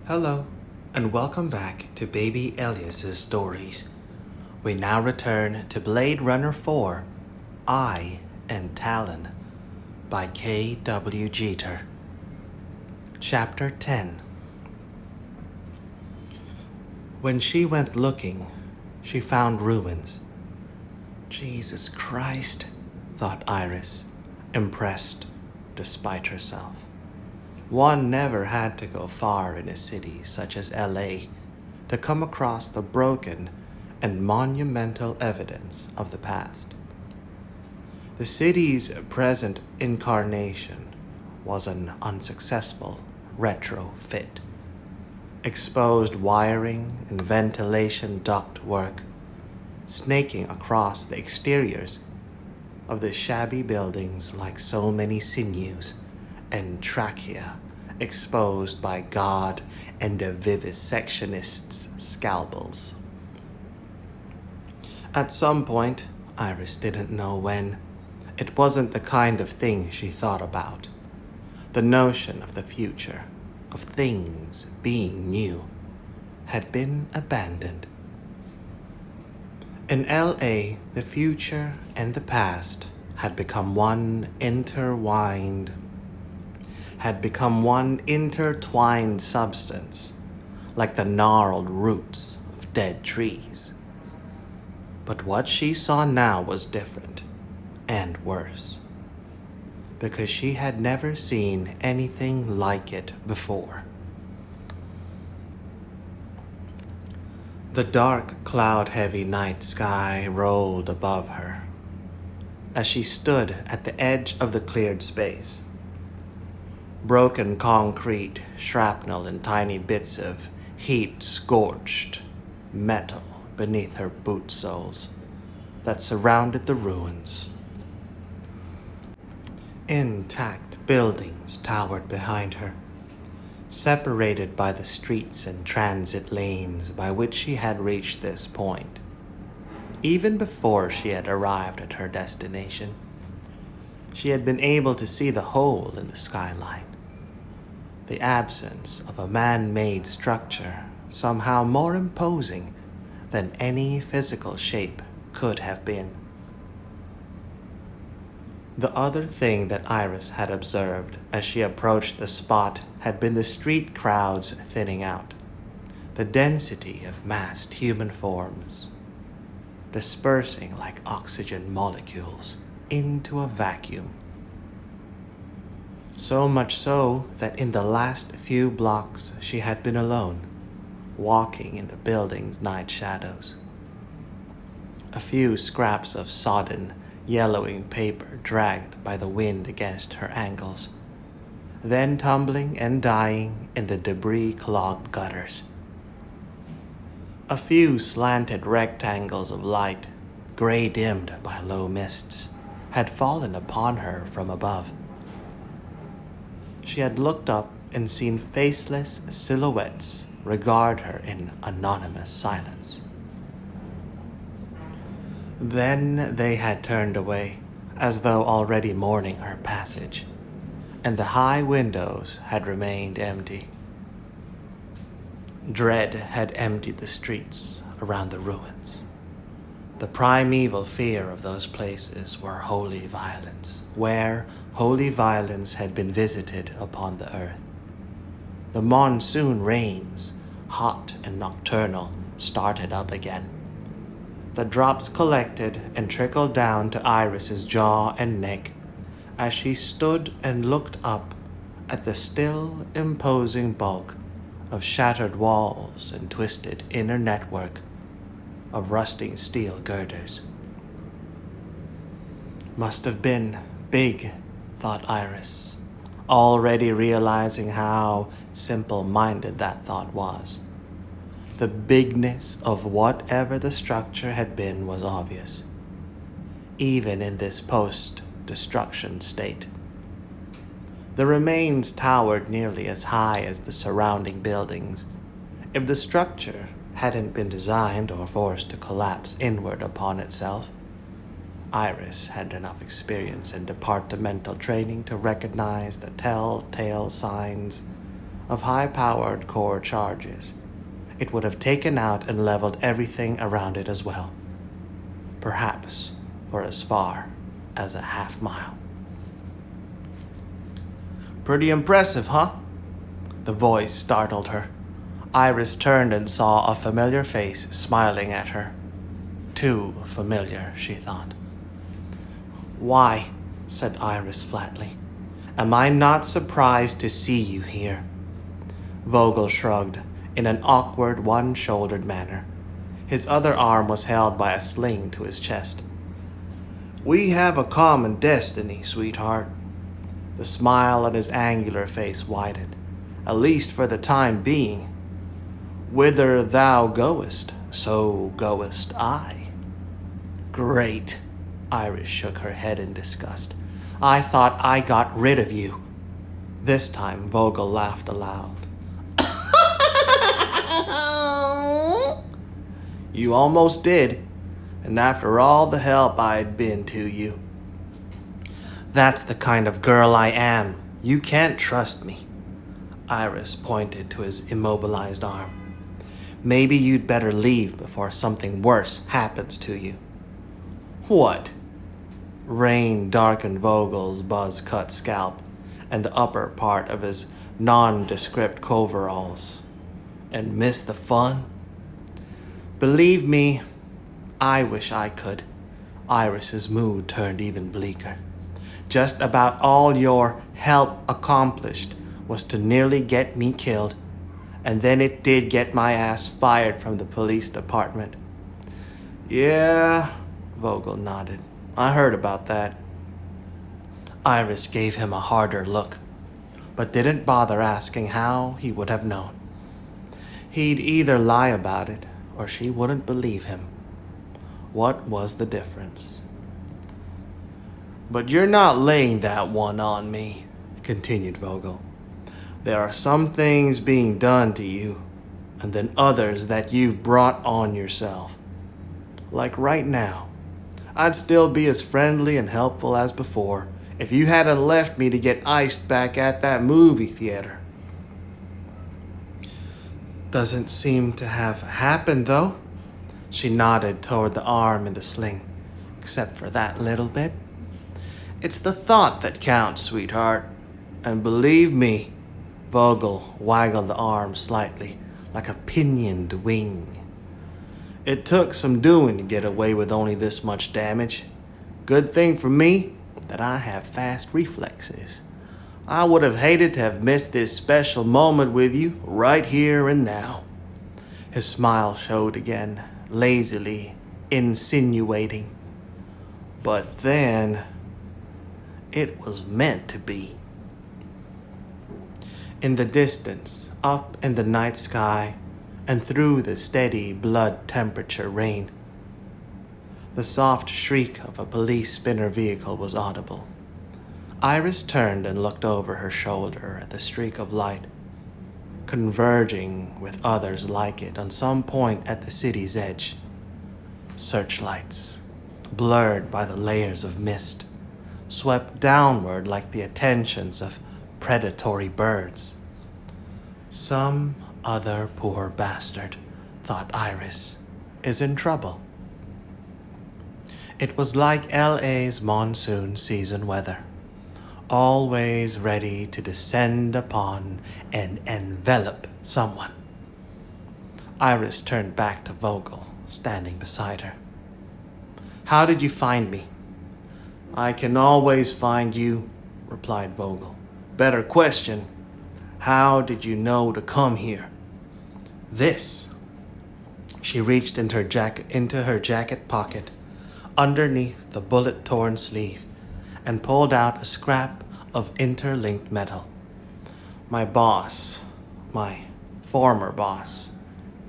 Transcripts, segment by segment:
Hello, and welcome back to Baby Elias's stories. We now return to Blade Runner 4, I and Talon, by K.W. Jeter. Chapter 10. When she went looking, she found ruins. Jesus Christ, thought Iris, impressed despite herself. One never had to go far in a city such as LA to come across the broken and monumental evidence of the past. The city's present incarnation was an unsuccessful retrofit. Exposed wiring and ventilation ductwork snaking across the exteriors of the shabby buildings like so many sinews and trachea exposed by God and the vivisectionists' scalpels. At some point, Iris didn't know when, it wasn't the kind of thing she thought about. The notion of the future, of things being new, had been abandoned. In LA, the future and the past had become one intertwined substance, like the gnarled roots of dead trees. But what she saw now was different, and worse, because she had never seen anything like it before. The dark, cloud-heavy night sky rolled above her as she stood at the edge of the cleared space. Broken concrete, shrapnel, and tiny bits of heat-scorched metal beneath her boot soles that surrounded the ruins. Intact buildings towered behind her, separated by the streets and transit lanes by which she had reached this point, even before she had arrived at her destination. She had been able to see the hole in the skyline, the absence of a man-made structure somehow more imposing than any physical shape could have been. The other thing that Iris had observed as she approached the spot had been the street crowds thinning out, the density of massed human forms, dispersing like oxygen molecules into a vacuum. So much so that in the last few blocks she had been alone, walking in the building's night shadows. A few scraps of sodden, yellowing paper dragged by the wind against her ankles, then tumbling and dying in the debris-clogged gutters. A few slanted rectangles of light, gray-dimmed by low mists, had fallen upon her from above. She had looked up and seen faceless silhouettes regard her in anonymous silence. Then they had turned away, as though already mourning her passage, and the high windows had remained empty. Dread had emptied the streets around the ruins. The primeval fear of those places were holy violence, where holy violence had been visited upon the earth. The monsoon rains, hot and nocturnal, started up again. The drops collected and trickled down to Iris's jaw and neck as she stood and looked up at the still imposing bulk of shattered walls and twisted inner network of rusting steel girders. Must have been big, thought Iris, already realizing how simple-minded that thought was. The bigness of whatever the structure had been was obvious, even in this post-destruction state. The remains towered nearly as high as the surrounding buildings. If the structure hadn't been designed or forced to collapse inward upon itself, Iris had enough experience and departmental training to recognize the telltale signs of high-powered core charges. It would have taken out and leveled everything around it as well. Perhaps for as far as a half-mile. Pretty impressive, huh? The voice startled her. Iris turned and saw a familiar face smiling at her. Too familiar, she thought. Why, said Iris flatly, am I not surprised to see you here? Vogel shrugged in an awkward, one-shouldered manner. His other arm was held by a sling to his chest. We have a common destiny, sweetheart. The smile on his angular face widened, at least for the time being. Whither thou goest, so goest I. Great. Iris shook her head in disgust. I thought I got rid of you. This time Vogel laughed aloud. You almost did, and after all the help I'd been to you. That's the kind of girl I am. You can't trust me. Iris pointed to his immobilized arm. Maybe you'd better leave before something worse happens to you. What? Rain darkened Vogel's buzz-cut scalp and the upper part of his nondescript coveralls. And miss the fun? Believe me, I wish I could. Iris's mood turned even bleaker. Just about all your help accomplished was to nearly get me killed, and then it did get my ass fired from the police department. Yeah, Vogel nodded. I heard about that. Iris gave him a harder look, but didn't bother asking how he would have known. He'd either lie about it, or she wouldn't believe him. What was the difference? But you're not laying that one on me, continued Vogel. There are some things being done to you, and then others that you've brought on yourself. Like right now, I'd still be as friendly and helpful as before if you hadn't left me to get iced back at that movie theater. Doesn't seem to have happened, though. She nodded toward the arm in the sling, except for that little bit. It's the thought that counts, sweetheart. And believe me, Vogel waggled the arm slightly, like a pinioned wing. It took some doing to get away with only this much damage. Good thing for me that I have fast reflexes. I would have hated to have missed this special moment with you right here and now. His smile showed again, lazily insinuating. But then, it was meant to be. In the distance, up in the night sky, and through the steady blood temperature rain, the soft shriek of a police spinner vehicle was audible. Iris turned and looked over her shoulder at the streak of light, converging with others like it on some point at the city's edge. Searchlights, blurred by the layers of mist, swept downward like the attentions of predatory birds. Some other poor bastard, thought Iris, is in trouble. It was like LA's monsoon season weather, always ready to descend upon and envelop someone. Iris turned back to Vogel, standing beside her. How did you find me? I can always find you, replied Vogel. Better question, how did you know to come here? This. She reached into her jacket pocket, underneath the bullet-torn sleeve, and pulled out a scrap of interlinked metal. My former boss,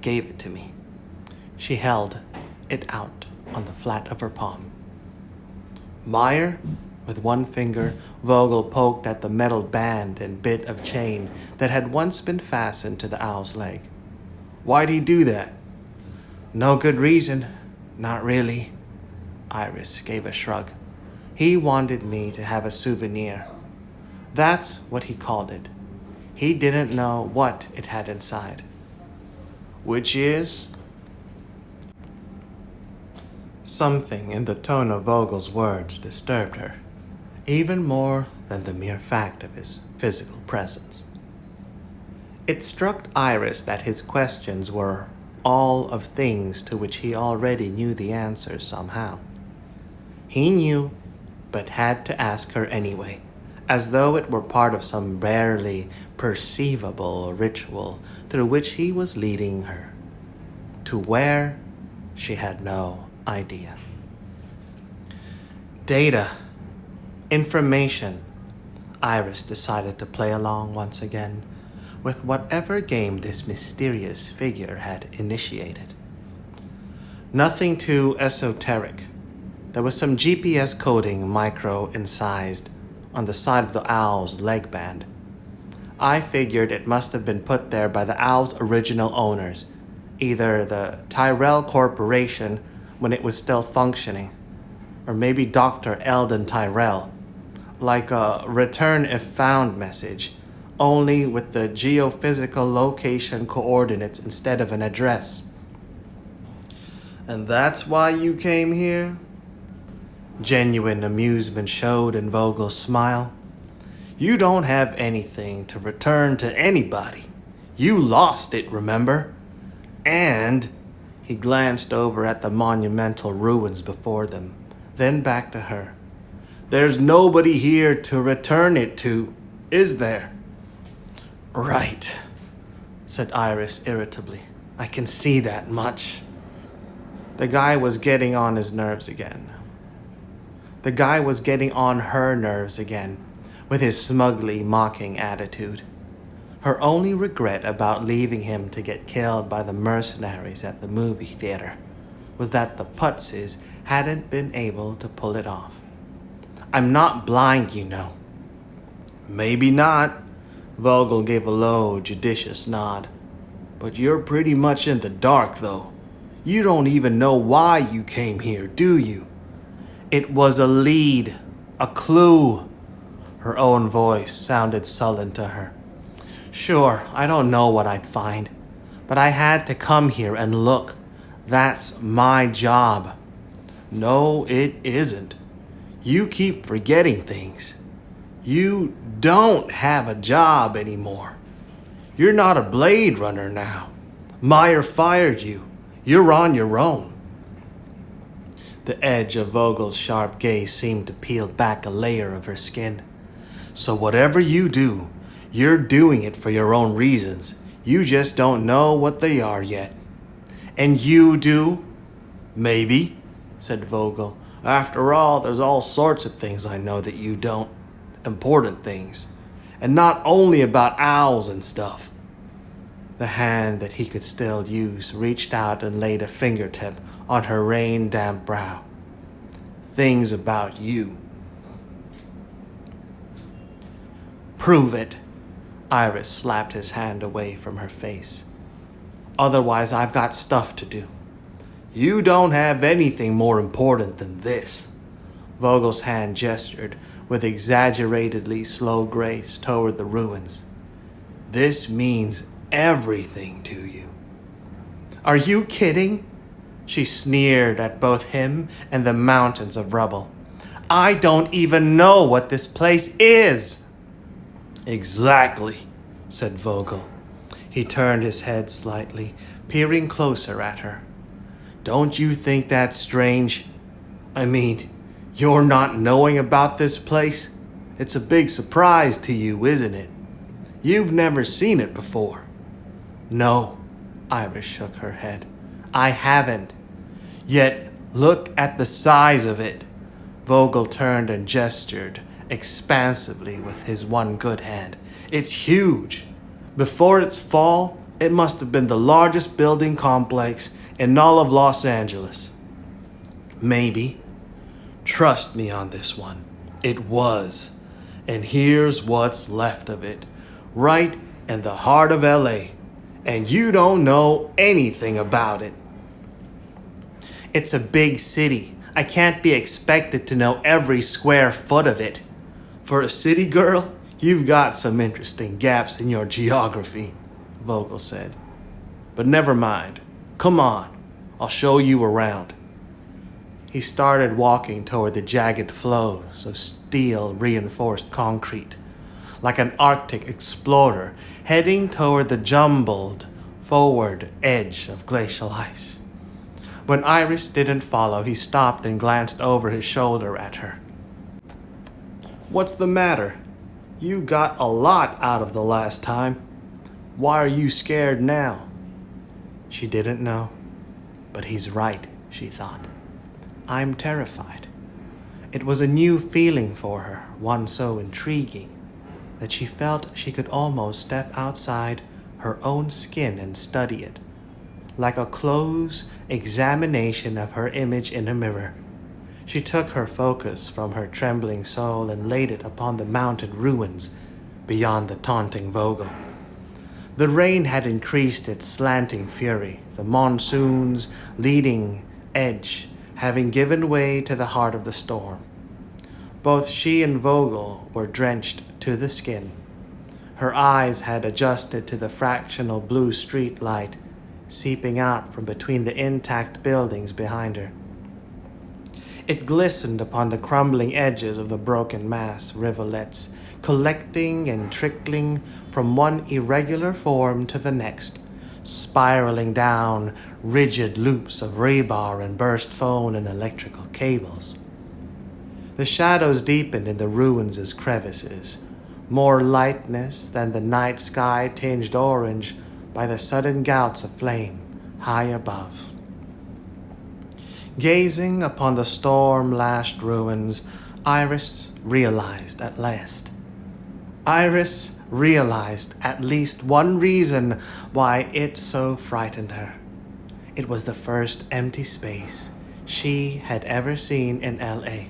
gave it to me. She held it out on the flat of her palm. Meyer? With one finger, Vogel poked at the metal band and bit of chain that had once been fastened to the owl's leg. Why'd he do that? No good reason. Not really. Iris gave a shrug. He wanted me to have a souvenir. That's what he called it. He didn't know what it had inside. Which is? Something in the tone of Vogel's words disturbed her, even more than the mere fact of his physical presence. It struck Iris that his questions were all of things to which he already knew the answers somehow. He knew, but had to ask her anyway, as though it were part of some barely perceivable ritual through which he was leading her. To where, she had no idea. Data. Information. Iris decided to play along once again with whatever game this mysterious figure had initiated. Nothing too esoteric. There was some GPS coding micro-incised on the side of the owl's leg band. I figured it must have been put there by the owl's original owners, either the Tyrell Corporation when it was still functioning, or maybe Dr. Eldon Tyrell, like a return if found message, only with the geophysical location coordinates instead of an address. And that's why you came here? Genuine amusement showed in Vogel's smile. You don't have anything to return to anybody. You lost it, remember? And he glanced over at the monumental ruins before them, then back to her. There's nobody here to return it to, is there? Right, said Iris irritably. I can see that much. The guy was getting on his nerves again. The guy was getting on her nerves again, with his smugly mocking attitude. Her only regret about leaving him to get killed by the mercenaries at the movie theater was that the putzes hadn't been able to pull it off. I'm not blind, you know. Maybe not. Vogel gave a low, judicious nod. But you're pretty much in the dark, though. You don't even know why you came here, do you? It was a lead, a clue. Her own voice sounded sullen to her. Sure, I don't know what I'd find, but I had to come here and look. That's my job. No, it isn't. You keep forgetting things. You don't have a job anymore. You're not a Blade Runner now. Meyer fired you. You're on your own. The edge of Vogel's sharp gaze seemed to peel back a layer of her skin. So whatever you do, you're doing it for your own reasons. You just don't know what they are yet. And you do? Maybe, said Vogel. After all, there's all sorts of things I know that you don't. Important things. And not only about owls and stuff. The hand that he could still use reached out and laid a fingertip on her rain-damp brow. Things about you. Prove it. Iris slapped his hand away from her face. Otherwise, I've got stuff to do. You don't have anything more important than this. Vogel's hand gestured with exaggeratedly slow grace toward the ruins. This means everything to you. Are you kidding? She sneered at both him and the mountains of rubble. I don't even know what this place is. Exactly, said Vogel. He turned his head slightly, peering closer at her. Don't you think that's strange? I mean, you're not knowing about this place? It's a big surprise to you, isn't it? You've never seen it before. No, Iris shook her head. I haven't. Yet, look at the size of it. Vogel turned and gestured expansively with his one good hand. It's huge. Before its fall, it must have been the largest building complex in all of Los Angeles. Maybe. Trust me on this one. It was. And here's what's left of it. Right in the heart of LA. And you don't know anything about it. It's a big city. I can't be expected to know every square foot of it. For a city girl, You've got some interesting gaps in your geography, Vogel said. But never mind. Come on, I'll show you around. He started walking toward the jagged flows of steel-reinforced concrete, like an Arctic explorer heading toward the jumbled forward edge of glacial ice. When Iris didn't follow, he stopped and glanced over his shoulder at her. What's the matter? You got a lot out of the last time. Why are you scared now? She didn't know, but he's right, she thought. I'm terrified. It was a new feeling for her, one so intriguing, that she felt she could almost step outside her own skin and study it, like a close examination of her image in a mirror. She took her focus from her trembling soul and laid it upon the mountain ruins beyond the taunting Vogel. The rain had increased its slanting fury, the monsoon's leading edge having given way to the heart of the storm. Both she and Vogel were drenched to the skin. Her eyes had adjusted to the fractional blue street light seeping out from between the intact buildings behind her. It glistened upon the crumbling edges of the broken mass rivulets, collecting and trickling from one irregular form to the next, spiraling down rigid loops of rebar and burst phone and electrical cables. The shadows deepened in the ruins' crevices, more lightness than the night sky tinged orange by the sudden gouts of flame high above. Gazing upon the storm-lashed ruins, Iris realized at least one reason why it so frightened her. It was the first empty space she had ever seen in L.A.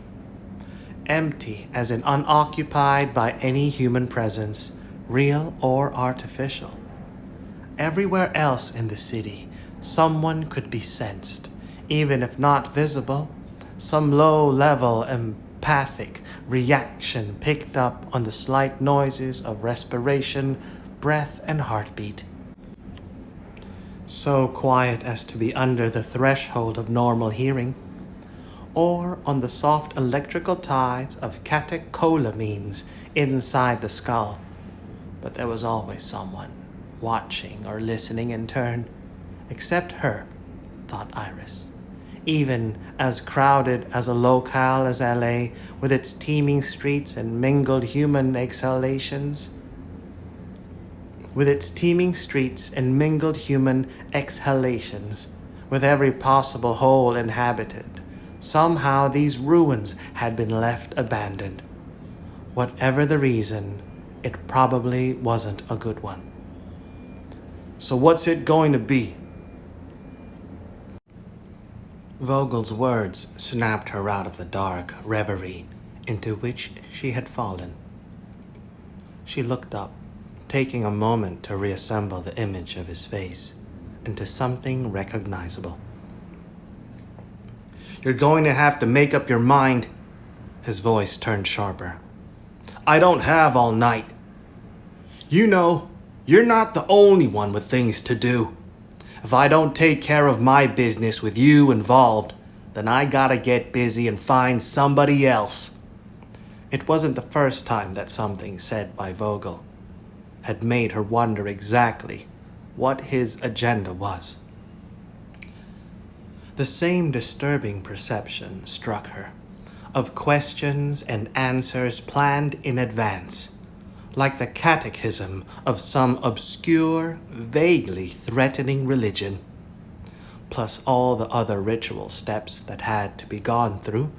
Empty as in unoccupied by any human presence, real or artificial. Everywhere else in the city, someone could be sensed, even if not visible, some low-level empathic reaction picked up on the slight noises of respiration, breath, and heartbeat. So quiet as to be under the threshold of normal hearing, or on the soft electrical tides of catecholamines inside the skull. But there was always someone, watching or listening in turn, except her, thought Iris. Even as crowded as a locale as LA, with its teeming streets and mingled human exhalations. With every possible hole inhabited, somehow these ruins had been left abandoned. Whatever the reason, it probably wasn't a good one. So what's it going to be? Vogel's words snapped her out of the dark reverie into which she had fallen. She looked up, taking a moment to reassemble the image of his face into something recognizable. You're going to have to make up your mind. His voice turned sharper. I don't have all night. You know, you're not the only one with things to do. If I don't take care of my business with you involved, then I gotta get busy and find somebody else. It wasn't the first time that something said by Vogel had made her wonder exactly what his agenda was. The same disturbing perception struck her, of questions and answers planned in advance, like the catechism of some obscure, vaguely threatening religion, plus all the other ritual steps that had to be gone through,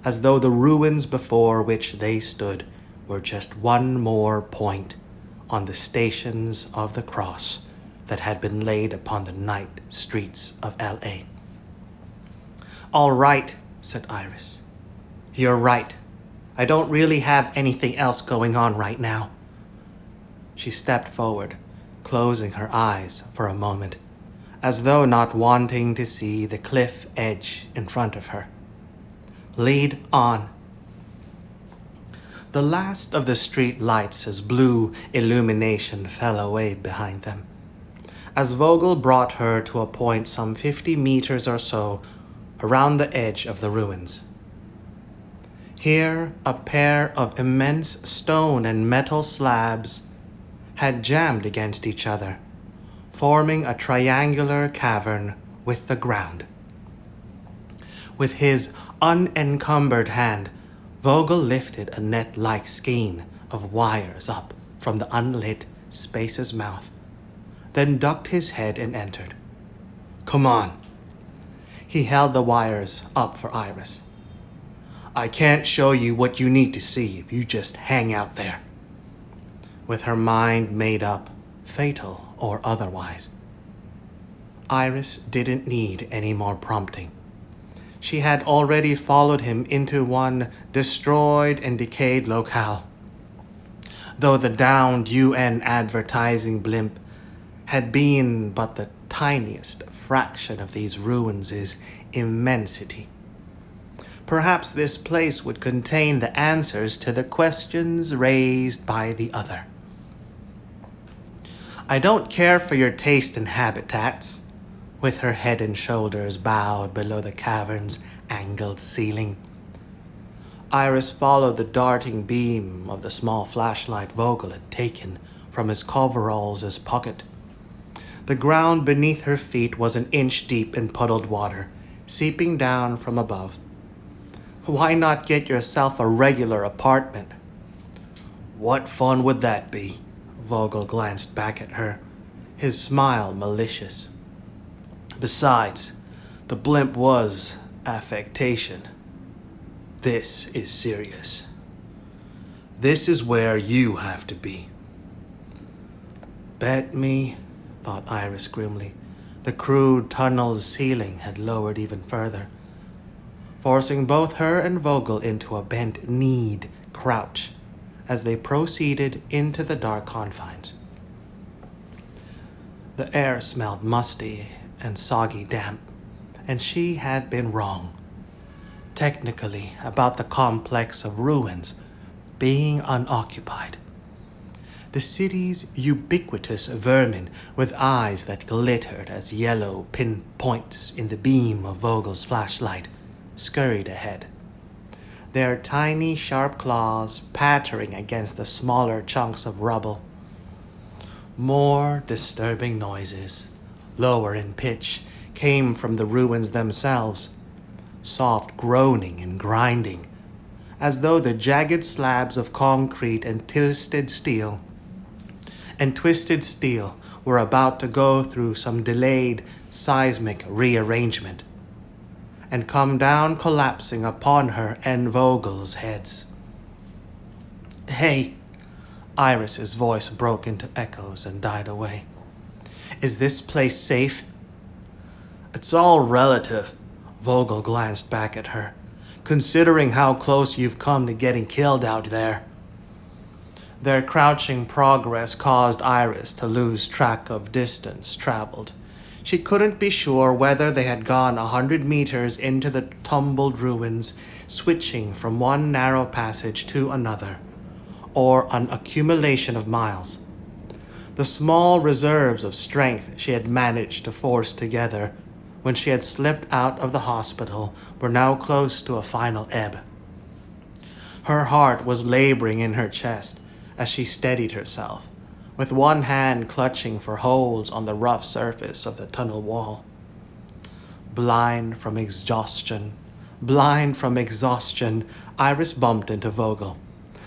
as though the ruins before which they stood were just one more point on the stations of the cross that had been laid upon the night streets of L.A. All right, said Iris. You're right. I don't really have anything else going on right now. She stepped forward, closing her eyes for a moment, as though not wanting to see the cliff edge in front of her. Lead on. The last of the street lights' blue illumination fell away behind them, as Vogel brought her to a point some 50 meters or so around the edge of the ruins. Here, a pair of immense stone and metal slabs had jammed against each other, forming a triangular cavern with the ground. With his unencumbered hand, Vogel lifted a net-like skein of wires up from the unlit space's mouth, then ducked his head and entered. "Come on." He held the wires up for Iris. "I can't show you what you need to see if you just hang out there." With her mind made up, fatal or otherwise, Iris didn't need any more prompting. She had already followed him into one destroyed and decayed locale. Though the downed UN advertising blimp had been but the tiniest fraction of these ruins' immensity. Perhaps this place would contain the answers to the questions raised by the other. "I don't care for your taste in habitats," with her head and shoulders bowed below the cavern's angled ceiling. Iris followed the darting beam of the small flashlight Vogel had taken from his coveralls' pocket. The ground beneath her feet was an inch deep in puddled water, seeping down from above. "Why not get yourself a regular apartment?" "What fun would that be?" Vogel glanced back at her, his smile malicious. "Besides, the blimp was affectation. This is serious. This is where you have to be." "Bet me," thought Iris grimly. The crude tunnel's ceiling had lowered even further, forcing both her and Vogel into a bent-kneed crouch as they proceeded into the dark confines. The air smelled musty and soggy damp, and she had been wrong, technically, about the complex of ruins being unoccupied. The city's ubiquitous vermin with eyes that glittered as yellow pinpoints in the beam of Vogel's flashlight scurried ahead, their tiny sharp claws pattering against the smaller chunks of rubble. More disturbing noises, lower in pitch, came from the ruins themselves, soft groaning and grinding, as though the jagged slabs of concrete and twisted steel were about to go through some delayed seismic rearrangement and come down collapsing upon her and Vogel's heads. "Hey!" Iris's voice broke into echoes and died away. "Is this place safe?" "It's all relative," Vogel glanced back at her, "considering how close you've come to getting killed out there." Their crouching progress caused Iris to lose track of distance traveled. She couldn't be sure whether they had gone 100 meters into the tumbled ruins, switching from one narrow passage to another, or an accumulation of miles. The small reserves of strength she had managed to force together when she had slipped out of the hospital were now close to a final ebb. Her heart was laboring in her chest as she steadied herself, with one hand clutching for holds on the rough surface of the tunnel wall. Blind from exhaustion, Iris bumped into Vogel.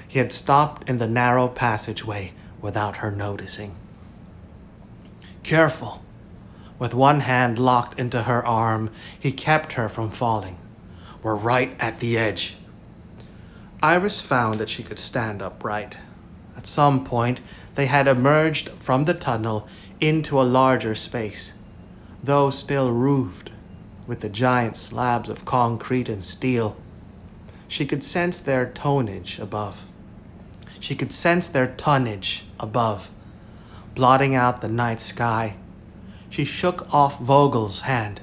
He had stopped in the narrow passageway without her noticing. "Careful!" With one hand locked into her arm, he kept her from falling. "We're right at the edge." Iris found that she could stand upright. At some point, they had emerged from the tunnel into a larger space, though still roofed with the giant slabs of concrete and steel. She could sense their tonnage above, blotting out the night sky. She shook off Vogel's hand.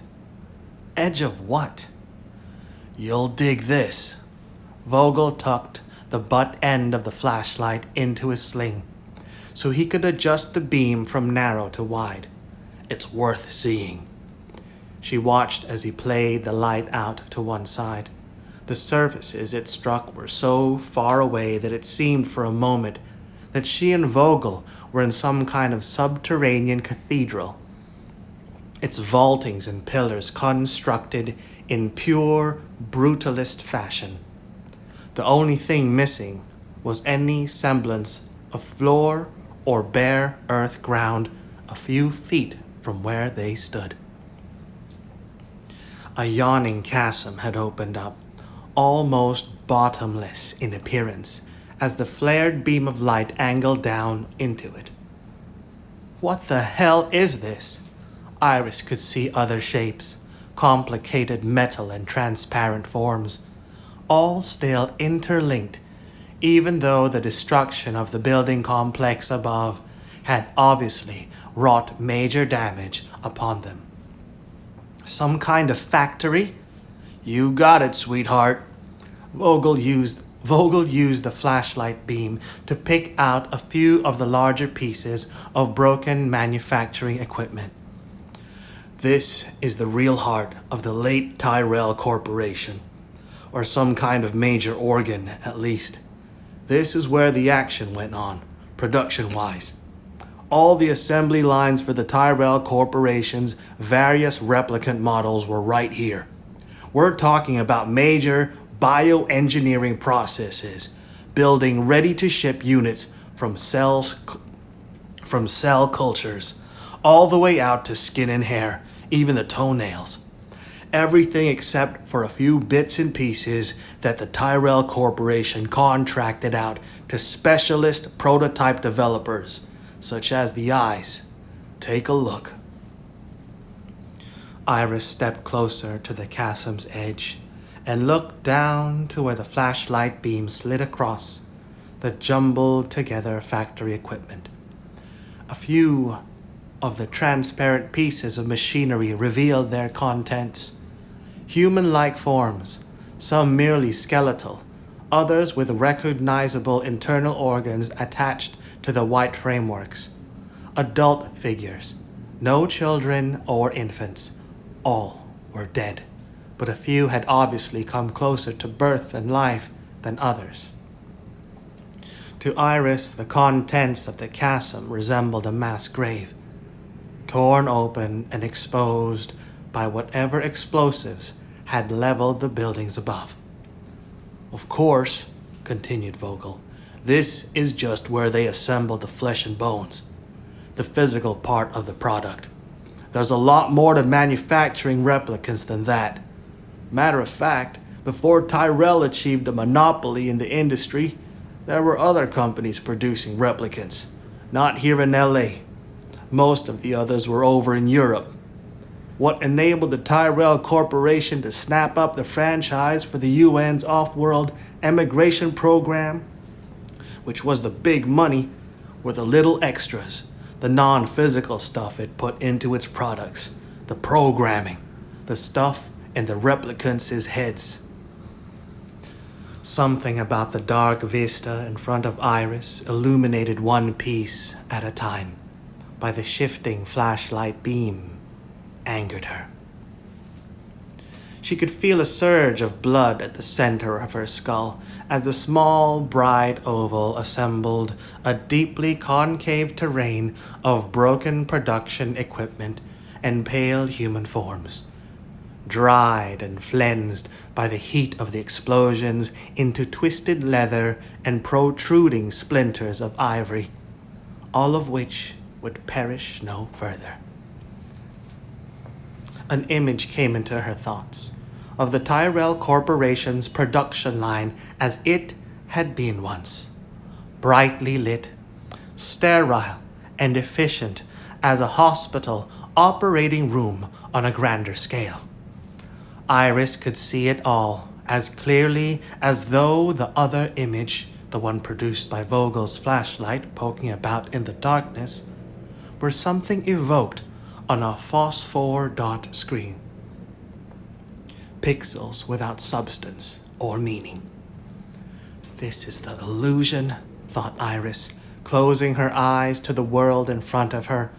"Edge of what?" "You'll dig this." Vogel tucked the butt end of the flashlight into his sling, so he could adjust the beam from narrow to wide. "It's worth seeing." She watched as he played the light out to one side. The surfaces it struck were so far away that it seemed for a moment that she and Vogel were in some kind of subterranean cathedral, its vaultings and pillars constructed in pure brutalist fashion. The only thing missing was any semblance of floor or bare earth ground a few feet from where they stood. A yawning chasm had opened up, almost bottomless in appearance, as the flared beam of light angled down into it. What the hell is this? Iris could see other shapes, complicated metal and transparent forms, all still interlinked, even though the destruction of the building complex above had obviously wrought major damage upon them. Some kind of factory? You got it, sweetheart. Vogel used the flashlight beam to pick out a few of the larger pieces of broken manufacturing equipment. This is the real heart of the late Tyrell Corporation, or some kind of major organ at least. This is where the action went on, production-wise. All the assembly lines for the Tyrell Corporation's various replicant models were right here. We're talking about major bioengineering processes, building ready-to-ship units from cell cultures, all the way out to skin and hair, even the toenails. Everything except for a few bits and pieces that the Tyrell Corporation contracted out to specialist prototype developers, such as the eyes. Take a look. Iris stepped closer to the chasm's edge and looked down to where the flashlight beam slid across the jumbled together factory equipment. A few of the transparent pieces of machinery revealed their contents. Human-like forms, some merely skeletal, others with recognizable internal organs attached to the white frameworks. Adult figures, no children or infants. All were dead, but a few had obviously come closer to birth and life than others. To Iris, the contents of the chasm resembled a mass grave, torn open and exposed by whatever explosives had leveled the buildings above. "Of course," continued Vogel, "this is just where they assemble the flesh and bones, the physical part of the product. There's a lot more to manufacturing replicants than that. Matter of fact, before Tyrell achieved a monopoly in the industry, there were other companies producing replicants, not here in LA. Most of the others were over in Europe. What enabled the Tyrell Corporation to snap up the franchise for the UN's off-world emigration program, which was the big money, were the little extras, the non-physical stuff it put into its products, the programming, the stuff in the replicants' heads." Something about the dark vista in front of Iris illuminated one piece at a time by the shifting flashlight beam angered her. She could feel a surge of blood at the center of her skull as the small, bright oval assembled a deeply concave terrain of broken production equipment and pale human forms, dried and flensed by the heat of the explosions into twisted leather and protruding splinters of ivory, all of which would perish no further. An image came into her thoughts of the Tyrell Corporation's production line as it had been once, brightly lit, sterile and efficient as a hospital operating room on a grander scale. Iris could see it all as clearly as though the other image, the one produced by Vogel's flashlight poking about in the darkness, were something evoked on a phosphor dot screen. Pixels without substance or meaning. This is the illusion, thought Iris, closing her eyes to the world in front of her,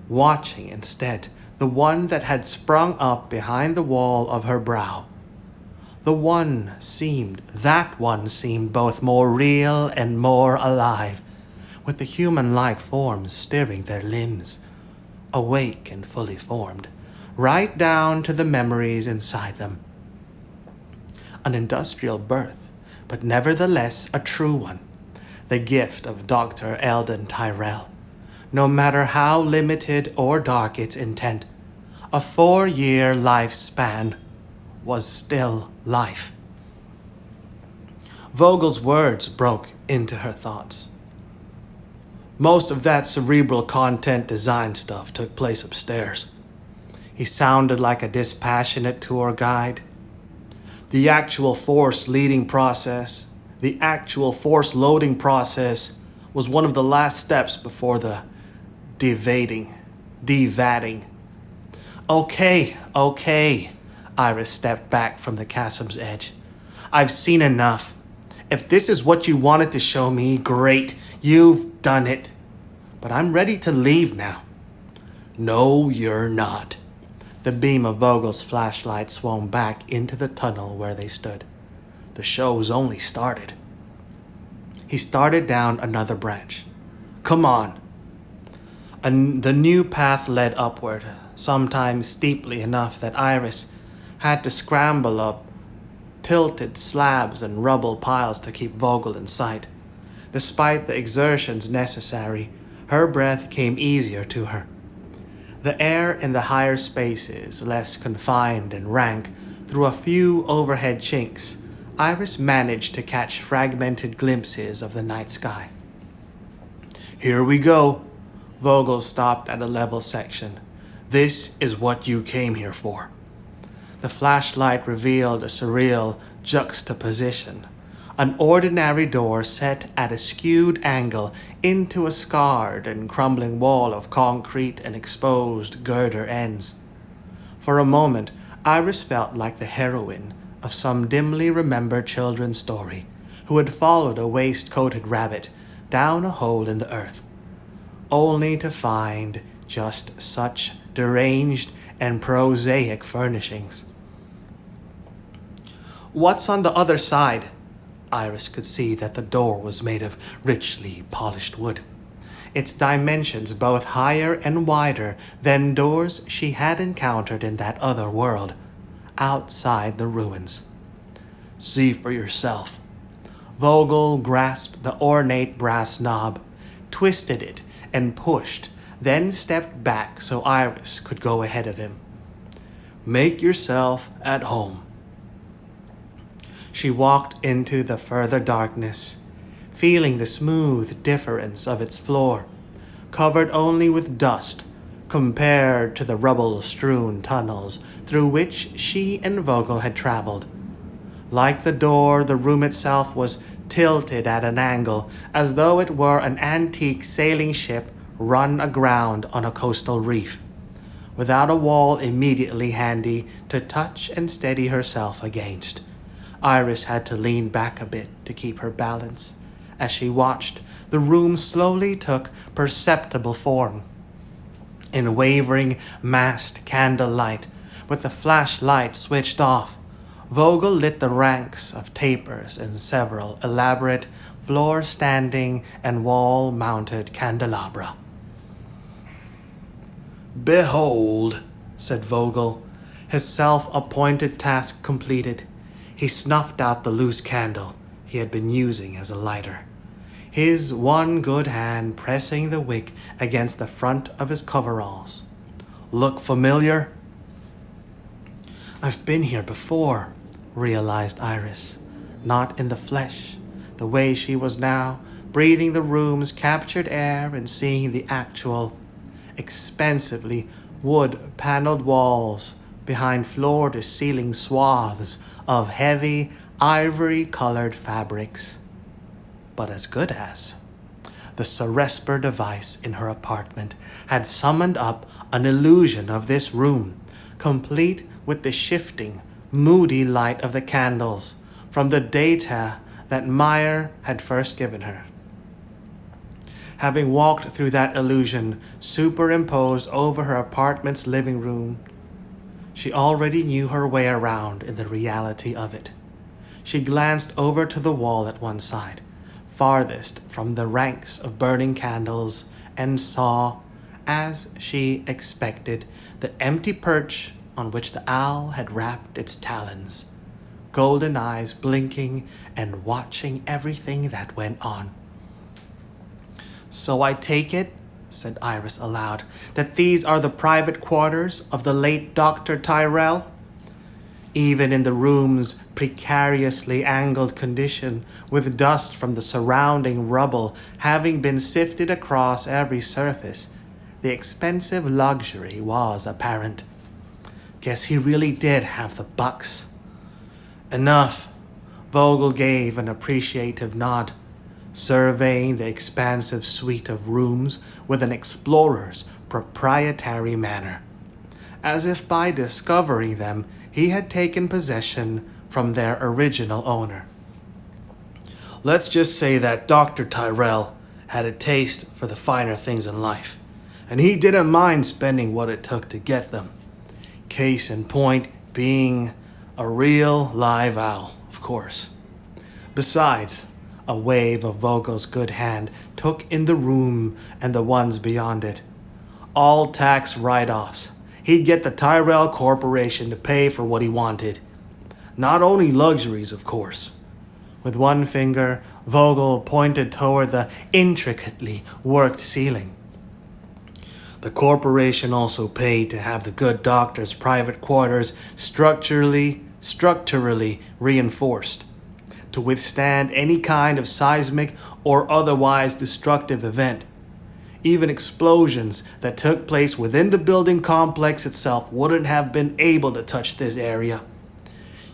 watching instead the one that had sprung up behind the wall of her brow. That one seemed both more real and more alive, with the human-like forms stirring their limbs, awake and fully formed, right down to the memories inside them. An industrial birth, but nevertheless a true one, the gift of Dr. Eldon Tyrell. No matter how limited or dark its intent, a 4-year lifespan was still life. Vogel's words broke into her thoughts. Most of that cerebral content design stuff took place upstairs. He sounded like a dispassionate tour guide. The actual force loading process was one of the last steps before the devatting. Okay, Iris stepped back from the chasm's edge. I've seen enough. If this is what you wanted to show me, great, you've done it. But I'm ready to leave now. No, you're not. The beam of Vogel's flashlight swung back into the tunnel where they stood. The show's only started. He started down another branch. Come on. The new path led upward, sometimes steeply enough that Iris had to scramble up tilted slabs and rubble piles to keep Vogel in sight. Despite the exertions necessary, her breath came easier to her. The air in the higher spaces, less confined and rank, through a few overhead chinks, Iris managed to catch fragmented glimpses of the night sky. Here we go. Vogel stopped at a level section. This is what you came here for. The flashlight revealed a surreal juxtaposition. An ordinary door set at a skewed angle into a scarred and crumbling wall of concrete and exposed girder ends. For a moment, Iris felt like the heroine of some dimly remembered children's story who had followed a waist-coated rabbit down a hole in the earth, only to find just such deranged and prosaic furnishings. What's on the other side? Iris could see that the door was made of richly polished wood, its dimensions both higher and wider than doors she had encountered in that other world, outside the ruins. See for yourself. Vogel grasped the ornate brass knob, twisted it, and pushed, then stepped back so Iris could go ahead of him. Make yourself at home. She walked into the further darkness, feeling the smooth difference of its floor, covered only with dust compared to the rubble-strewn tunnels through which she and Vogel had traveled. Like the door, the room itself was tilted at an angle, as though it were an antique sailing ship run aground on a coastal reef, without a wall immediately handy to touch and steady herself against. Iris had to lean back a bit to keep her balance. As she watched, the room slowly took perceptible form. In wavering, massed candlelight, with the flashlight switched off, Vogel lit the ranks of tapers in several elaborate floor-standing and wall-mounted candelabra. Behold, said Vogel, his self-appointed task completed. He snuffed out the loose candle he had been using as a lighter, his one good hand pressing the wick against the front of his coveralls. Look familiar? I've been here before, realized Iris, not in the flesh, the way she was now, breathing the room's captured air and seeing the actual, expensively wood-paneled walls behind floor-to-ceiling swaths of heavy, ivory-colored fabrics. But as good as. The Ceresper device in her apartment had summoned up an illusion of this room, complete with the shifting, moody light of the candles, from the data that Meyer had first given her. Having walked through that illusion superimposed over her apartment's living room, she already knew her way around in the reality of it. She glanced over to the wall at one side, farthest from the ranks of burning candles, and saw, as she expected, the empty perch on which the owl had wrapped its talons, golden eyes blinking and watching everything that went on. "So I take it," said Iris aloud, "that these are the private quarters of the late Dr. Tyrell?" Even in the room's precariously angled condition, with dust from the surrounding rubble having been sifted across every surface, the expensive luxury was apparent. Guess he really did have the bucks. Enough. Vogel gave an appreciative nod, surveying the expansive suite of rooms with an explorer's proprietary manner, as if by discovering them he had taken possession from their original owner. "Let's just say that Dr. Tyrell had a taste for the finer things in life, and he didn't mind spending what it took to get them. Case in point being a real live owl, of course. Besides," a wave of Vogel's good hand took in the room and the ones beyond it, "all tax write-offs. He'd get the Tyrell Corporation to pay for what he wanted. Not only luxuries, of course." With one finger, Vogel pointed toward the intricately worked ceiling. "The corporation also paid to have the good doctor's private quarters structurally reinforced, to withstand any kind of seismic or otherwise destructive event. Even explosions that took place within the building complex itself wouldn't have been able to touch this area.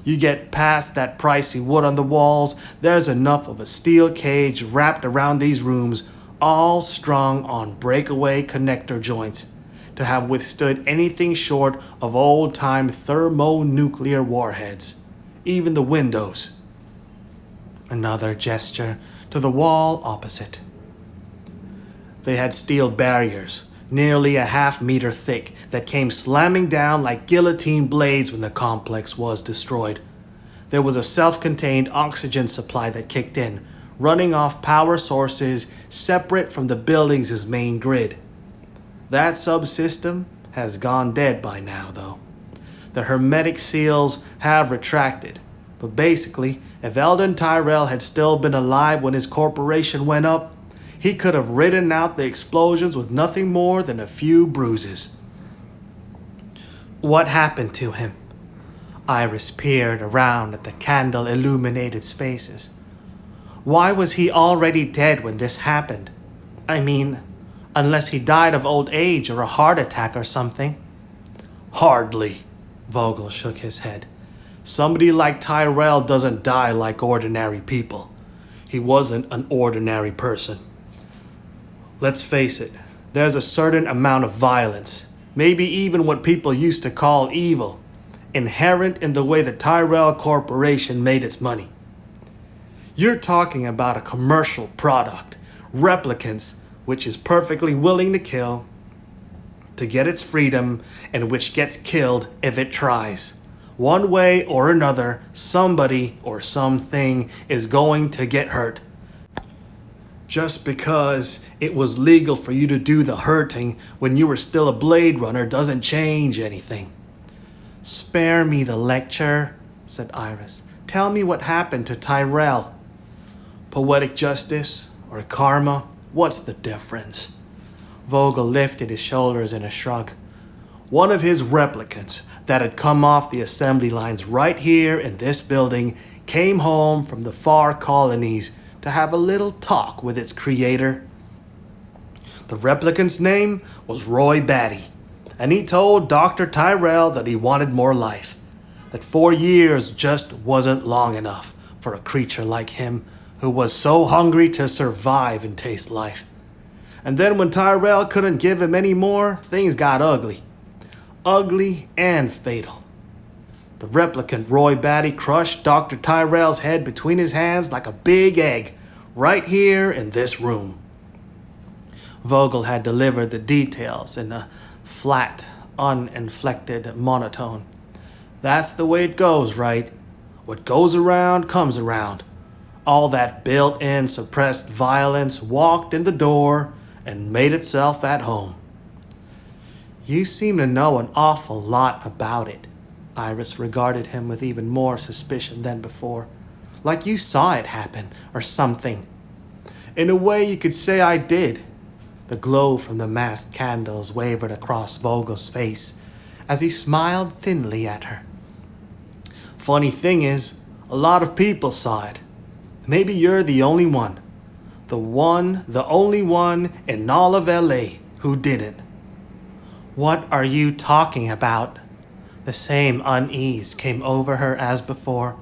You get past that pricey wood on the walls, there's enough of a steel cage wrapped around these rooms, all strung on breakaway connector joints, to have withstood anything short of old-time thermonuclear warheads. Even the windows." Another gesture to the wall opposite. They had steel barriers, nearly a half-meter thick, that came slamming down like guillotine blades when the complex was destroyed. There was a self-contained oxygen supply that kicked in, running off power sources separate from the building's main grid. That subsystem has gone dead by now, though. The hermetic seals have retracted, but basically, if Eldon Tyrell had still been alive when his corporation went up, he could have ridden out the explosions with nothing more than a few bruises. "What happened to him?" Iris peered around at the candle-illuminated spaces. "Why was he already dead when this happened? I mean, unless he died of old age or a heart attack or something." "Hardly," Vogel shook his head. "Somebody like Tyrell doesn't die like ordinary people. He wasn't an ordinary person. Let's face it, there's a certain amount of violence, maybe even what people used to call evil, inherent in the way the Tyrell Corporation made its money. You're talking about a commercial product, replicants, which is perfectly willing to kill, to get its freedom, and which gets killed if it tries. One way or another, somebody or something is going to get hurt. Just because it was legal for you to do the hurting when you were still a Blade Runner doesn't change anything." "Spare me the lecture," said Iris. "Tell me what happened to Tyrell." "Poetic justice or karma, what's the difference?" Vogel lifted his shoulders in a shrug. "One of his replicants that had come off the assembly lines right here in this building came home from the far colonies to have a little talk with its creator. The replicant's name was Roy Batty, and he told Dr. Tyrell that he wanted more life, that 4 years just wasn't long enough for a creature like him who was so hungry to survive and taste life. And then when Tyrell couldn't give him any more, things got ugly. Ugly and fatal. The replicant Roy Batty crushed Dr. Tyrell's head between his hands like a big egg, right here in this room. Vogel had delivered the details in a flat, uninflected monotone. That's the way it goes, right? What goes around comes around. All that built-in suppressed violence walked in the door and made itself at home. You seem to know an awful lot about it. Iris regarded him with even more suspicion than before. Like you saw it happen, or something. In a way, you could say I did. The glow from the masked candles wavered across Vogel's face as he smiled thinly at her. Funny thing is, a lot of people saw it. Maybe you're the only one. The only one in all of LA who didn't. What are you talking about? The same unease came over her as before,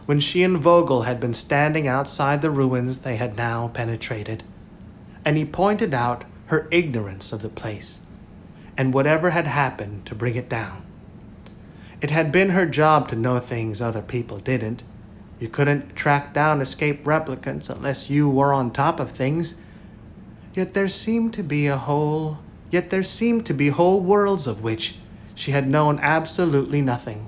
when she and Vogel had been standing outside the ruins they had now penetrated, and he pointed out her ignorance of the place, and whatever had happened to bring it down. It had been her job to know things other people didn't. You couldn't track down escaped replicants unless you were on top of things. Yet there seemed to be whole worlds of which she had known absolutely nothing.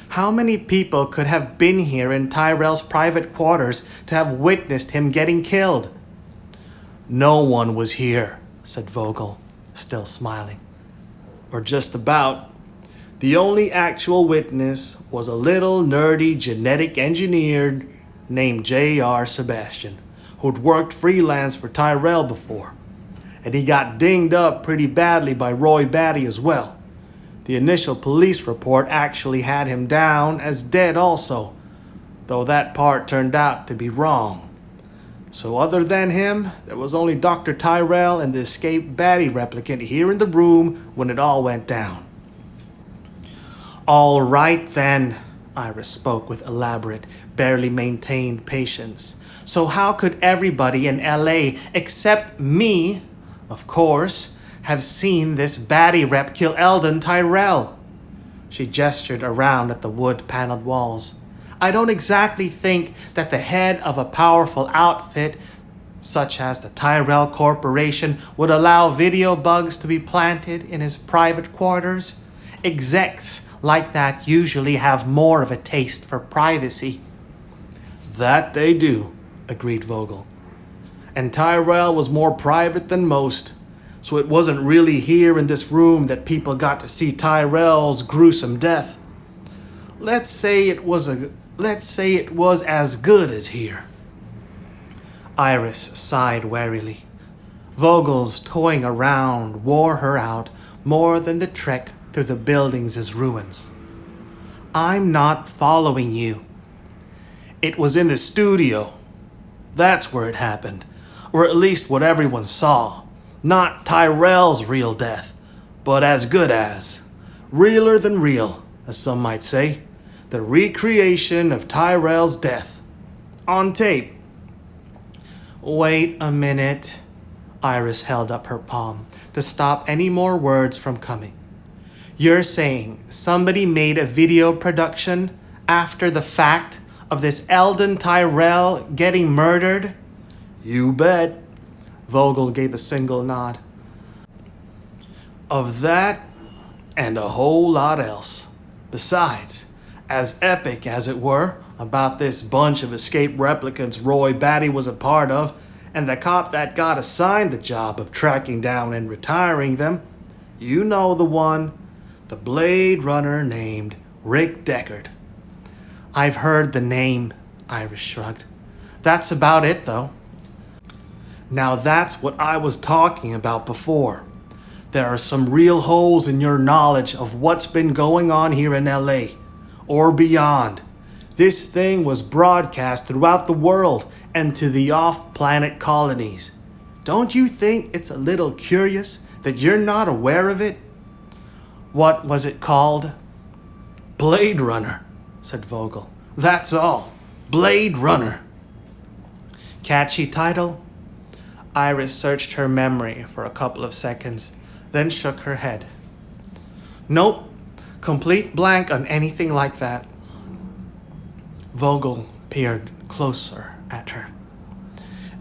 How many people could have been here in Tyrell's private quarters to have witnessed him getting killed? No one was here, said Vogel, still smiling. Or just about. The only actual witness was a little nerdy genetic engineer named J.R. Sebastian, who'd worked freelance for Tyrell before. And he got dinged up pretty badly by Roy Batty as well. The initial police report actually had him down as dead also, though that part turned out to be wrong. So other than him, there was only Dr. Tyrell and the escaped Batty replicant here in the room when it all went down. All right then, Iris spoke with elaborate, barely maintained patience. So how could everybody in LA except me, of course, have seen this Batty rep kill Eldon Tyrell? She gestured around at the wood-paneled walls. I don't exactly think that the head of a powerful outfit, such as the Tyrell Corporation, would allow video bugs to be planted in his private quarters. Execs like that usually have more of a taste for privacy. That they do, agreed Vogel. And Tyrell was more private than most, so it wasn't really here in this room that people got to see Tyrell's gruesome death. Let's say it was as good as here. Iris sighed wearily. Vogel's toying around wore her out more than the trek through the buildings' ruins. I'm not following you. It was in the studio. That's where it happened, or at least what everyone saw. Not Tyrell's real death, but as good as. Realer than real, as some might say. The recreation of Tyrell's death. On tape. Wait a minute. Iris held up her palm to stop any more words from coming. You're saying somebody made a video production after the fact of this Eldon Tyrell getting murdered? You bet. Vogel gave a single nod. Of that and a whole lot else. Besides, as epic as it were, about this bunch of escaped replicants Roy Batty was a part of, and the cop that got assigned the job of tracking down and retiring them, you know the one, the Blade Runner named Rick Deckard. I've heard the name, Iris shrugged. That's about it, though. Now that's what I was talking about before. There are some real holes in your knowledge of what's been going on here in LA, or beyond. This thing was broadcast throughout the world and to the off-planet colonies. Don't you think it's a little curious that you're not aware of it? What was it called? Blade Runner, said Vogel. That's all. Blade Runner. Catchy title? Iris searched her memory for a couple of seconds, then shook her head. Nope. Complete blank on anything like that. Vogel peered closer at her.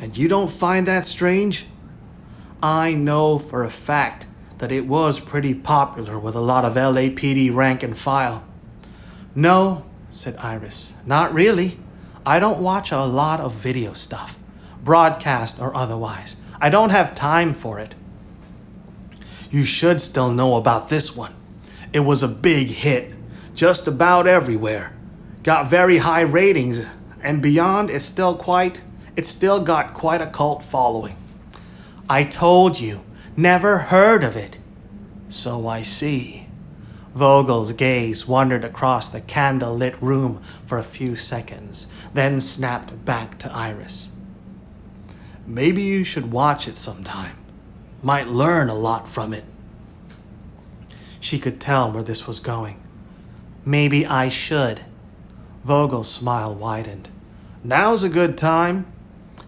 And you don't find that strange? I know for a fact that it was pretty popular with a lot of LAPD rank and file. No, said Iris, not really. I don't watch a lot of video stuff, broadcast or otherwise. I don't have time for it. You should still know about this one. It was a big hit, just about everywhere. Got very high ratings, and beyond, it's still got quite a cult following. I told you, never heard of it. So I see. Vogel's gaze wandered across the candle-lit room for a few seconds, then snapped back to Iris. Maybe you should watch it sometime. Might learn a lot from it. She could tell where this was going. Maybe I should. Vogel's smile widened. Now's a good time.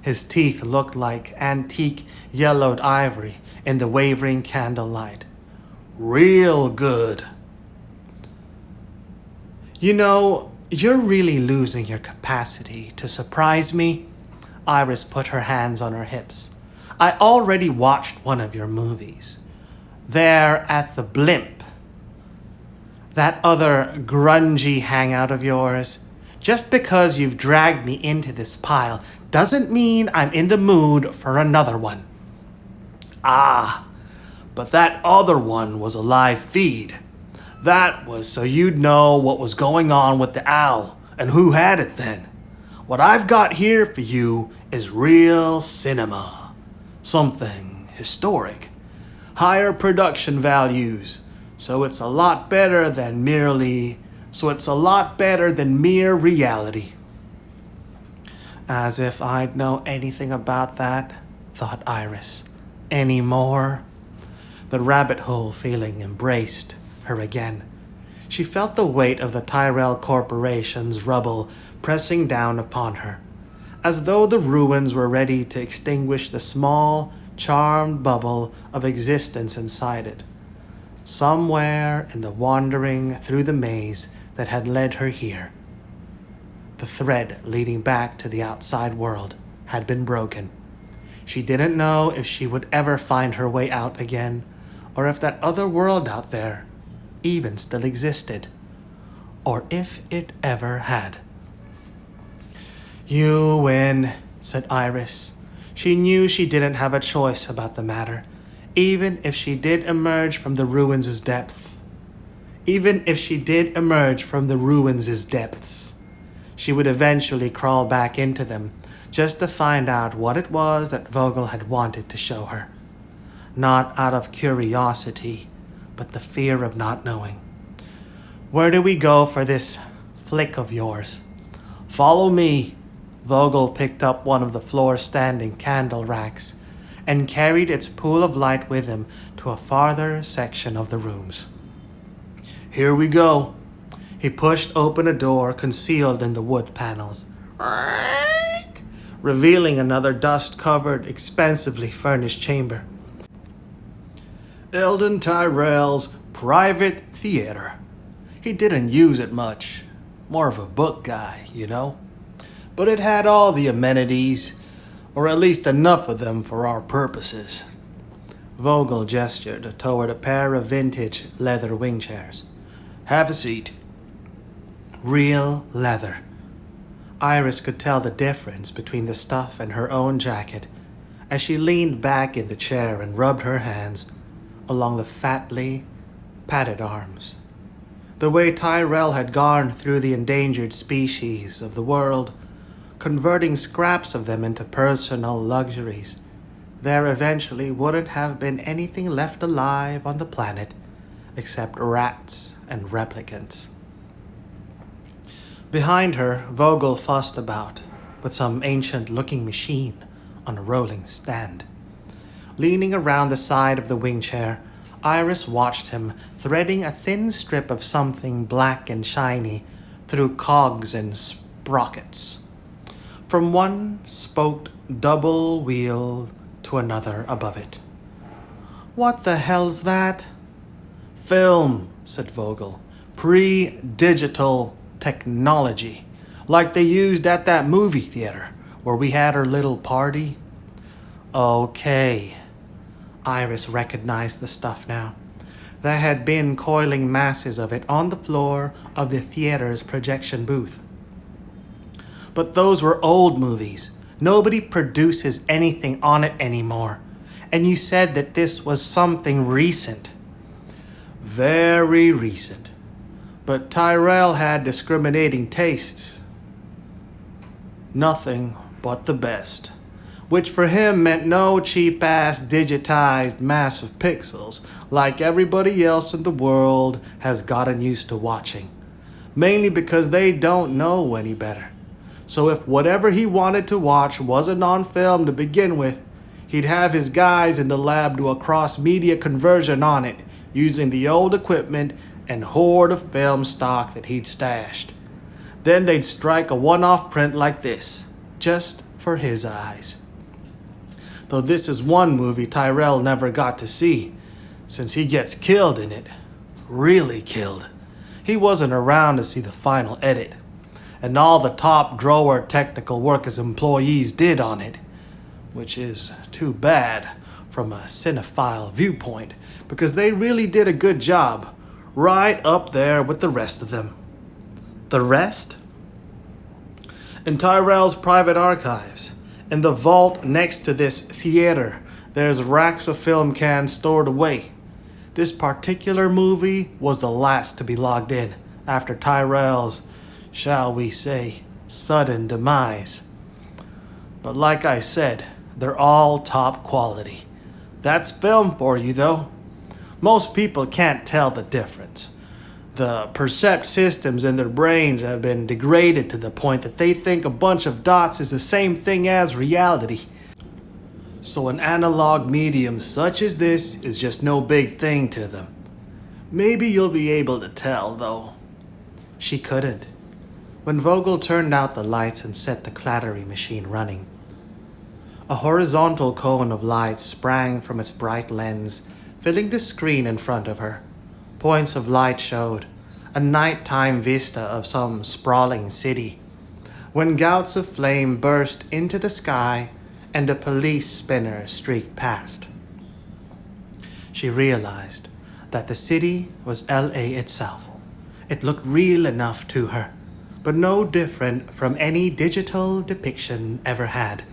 His teeth looked like antique yellowed ivory in the wavering candlelight. Real good. You know, you're really losing your capacity to surprise me. Iris put her hands on her hips. I already watched one of your movies. There at the Blimp. That other grungy hangout of yours. Just because you've dragged me into this pile doesn't mean I'm in the mood for another one. Ah, but that other one was a live feed. That was so you'd know what was going on with the owl and who had it then. What I've got here for you is real cinema. Something historic. Higher production values. So it's a lot better than mere reality. As if I'd know anything about that, thought Iris. Any more? The rabbit hole feeling embraced her again. She felt the weight of the Tyrell Corporation's rubble pressing down upon her, as though the ruins were ready to extinguish the small, charmed bubble of existence inside it. Somewhere in the wandering through the maze that had led her here, the thread leading back to the outside world had been broken. She didn't know if she would ever find her way out again, or if that other world out there even still existed, or if it ever had. You win, said Iris. She knew she didn't have a choice about the matter, even if she did emerge from the ruins' depths. She would eventually crawl back into them, just to find out what it was that Vogel had wanted to show her. Not out of curiosity, but the fear of not knowing. Where do we go for this flick of yours? Follow me. Vogel picked up one of the floor-standing candle racks and carried its pool of light with him to a farther section of the rooms. Here we go. He pushed open a door concealed in the wood panels, revealing another dust-covered, expensively furnished chamber. Eldon Tyrell's private theater. He didn't use it much. More of a book guy, you know. But it had all the amenities, or at least enough of them for our purposes. Vogel gestured toward a pair of vintage leather wing chairs. Have a seat. Real leather. Iris could tell the difference between the stuff and her own jacket as she leaned back in the chair and rubbed her hands along the fatly padded arms. The way Tyrell had gone through the endangered species of the world, converting scraps of them into personal luxuries, there eventually wouldn't have been anything left alive on the planet except rats and replicants. Behind her, Vogel fussed about with some ancient-looking machine on a rolling stand. Leaning around the side of the wing chair, Iris watched him threading a thin strip of something black and shiny through cogs and sprockets, from one spoked double wheel to another above it. What the hell's that? Film, said Vogel, pre-digital technology, like they used at that movie theater where we had our little party. Okay, Iris recognized the stuff now. There had been coiling masses of it on the floor of the theater's projection booth. But those were old movies. Nobody produces anything on it anymore. And you said that this was something recent. Very recent. But Tyrell had discriminating tastes. Nothing but the best. Which for him meant no cheap-ass digitized mass of pixels like everybody else in the world has gotten used to watching. Mainly because they don't know any better. So if whatever he wanted to watch wasn't on film to begin with, he'd have his guys in the lab do a cross-media conversion on it using the old equipment and horde of film stock that he'd stashed. Then they'd strike a one-off print like this, just for his eyes. Though this is one movie Tyrell never got to see, since he gets killed in it. Really killed. He wasn't around to see the final edit, and all the top drawer technical work his employees did on it, which is too bad from a cinephile viewpoint, because they really did a good job, right up there with the rest of them. The rest? In Tyrell's private archives, in the vault next to this theater, there's racks of film cans stored away. This particular movie was the last to be logged in after Tyrell's, shall we say, sudden demise. But like I said, they're all top quality. That's film for you, though. Most people can't tell the difference. The percept systems in their brains have been degraded to the point that they think a bunch of dots is the same thing as reality. So an analog medium such as this is just no big thing to them. Maybe you'll be able to tell, though. She couldn't. When Vogel turned out the lights and set the clattery machine running, a horizontal cone of light sprang from its bright lens, filling the screen in front of her. Points of light showed a nighttime vista of some sprawling city, when gouts of flame burst into the sky and a police spinner streaked past. She realized that the city was LA itself. It looked real enough to her, but no different from any digital depiction ever had.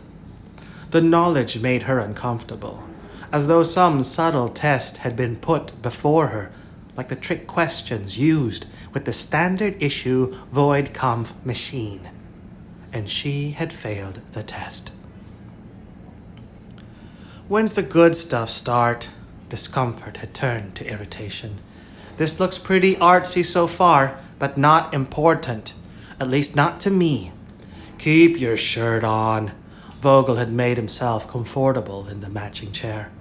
The knowledge made her uncomfortable, as though some subtle test had been put before her, like the trick questions used with the standard issue void conf machine. And she had failed the test. When's the good stuff start? Discomfort had turned to irritation. This looks pretty artsy so far, but not important. At least not to me. Keep your shirt on. Vogel had made himself comfortable in the matching chair.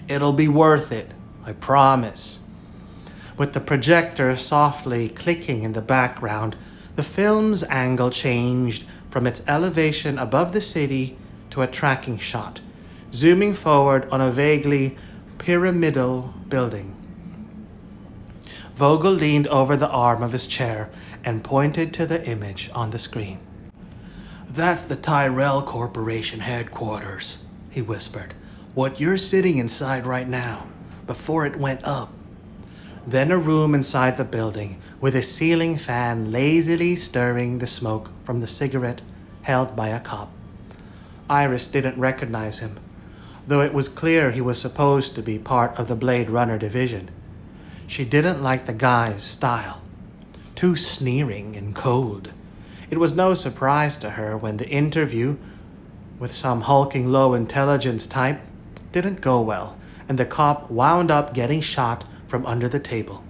It'll be worth it, I promise. With the projector softly clicking in the background, the film's angle changed from its elevation above the city to a tracking shot, zooming forward on a vaguely pyramidal building. Vogel leaned over the arm of his chair and pointed to the image on the screen. "That's the Tyrell Corporation headquarters," he whispered. "What you're sitting inside right now, before it went up." Then a room inside the building with a ceiling fan lazily stirring the smoke from the cigarette held by a cop. Iris didn't recognize him, though it was clear he was supposed to be part of the Blade Runner division. She didn't like the guy's style. Too sneering and cold. It was no surprise to her when the interview with some hulking low intelligence type didn't go well, and the cop wound up getting shot from under the table.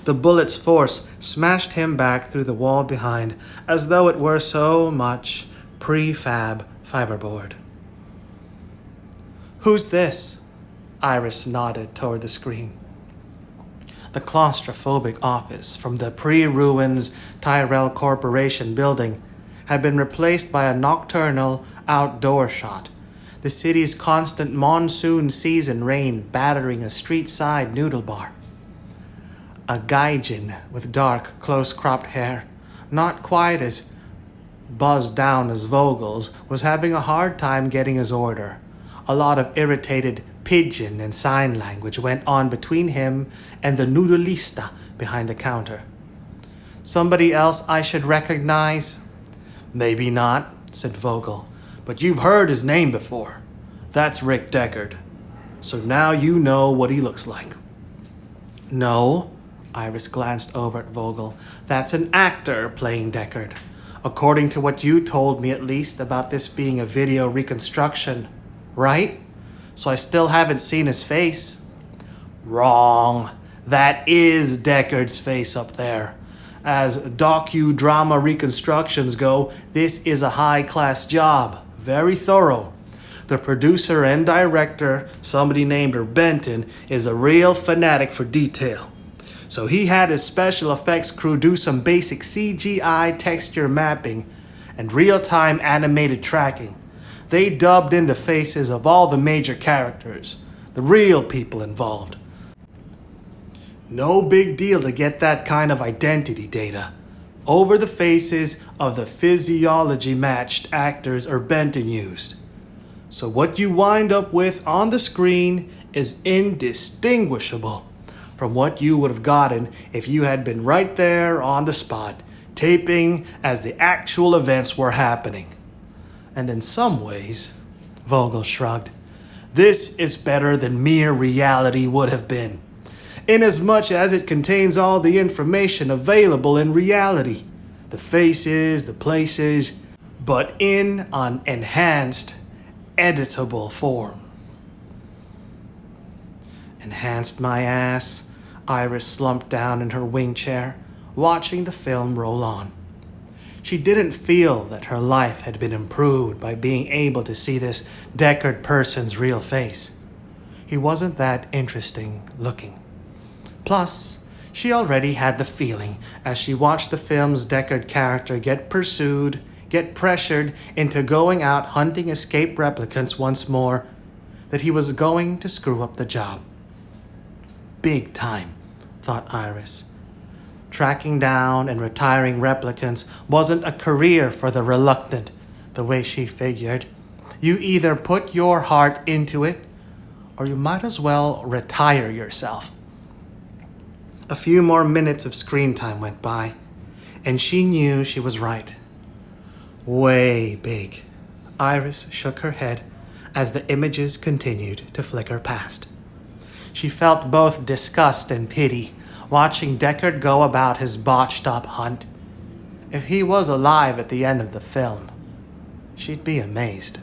The bullet's force smashed him back through the wall behind, as though it were so much prefab fiberboard. "Who's this?" Iris nodded toward the screen. The claustrophobic office from the pre-ruins Tyrell Corporation building had been replaced by a nocturnal outdoor shot, the city's constant monsoon season rain battering a street-side noodle bar. A gaijin with dark, close-cropped hair, not quite as buzzed down as Vogel's, was having a hard time getting his order. A lot of irritated pidgin and sign language went on between him and the noodleista behind the counter. Somebody else I should recognize? Maybe not, said Vogel, but you've heard his name before. That's Rick Deckard. So now you know what he looks like. No, Iris glanced over at Vogel. That's an actor playing Deckard. According to what you told me at least about this being a video reconstruction, right? So I still haven't seen his face. Wrong. That is Deckard's face up there. As docudrama reconstructions go, this is a high-class job. Very thorough. The producer and director, somebody named Benton, is a real fanatic for detail. So he had his special effects crew do some basic CGI texture mapping and real-time animated tracking. They dubbed in the faces of all the major characters, the real people involved. No big deal to get that kind of identity data over the faces of the physiology-matched actors Benton used. So what you wind up with on the screen is indistinguishable from what you would have gotten if you had been right there on the spot, taping as the actual events were happening. And in some ways, Vogel shrugged, this is better than mere reality would have been, inasmuch as it contains all the information available in reality, the faces, the places, but in an enhanced, editable form. Enhanced my ass. Iris slumped down in her wing chair, watching the film roll on. She didn't feel that her life had been improved by being able to see this Deckard person's real face. He wasn't that interesting looking. Plus, she already had the feeling, as she watched the film's Deckard character get pursued, get pressured into going out hunting escaped replicants once more, that he was going to screw up the job. Big time, thought Iris. Tracking down and retiring replicants wasn't a career for the reluctant, the way she figured. You either put your heart into it, or you might as well retire yourself. A few more minutes of screen time went by, and she knew she was right. Way big. Iris shook her head as the images continued to flicker past. She felt both disgust and pity, watching Deckard go about his botched-up hunt. If he was alive at the end of the film, she'd be amazed.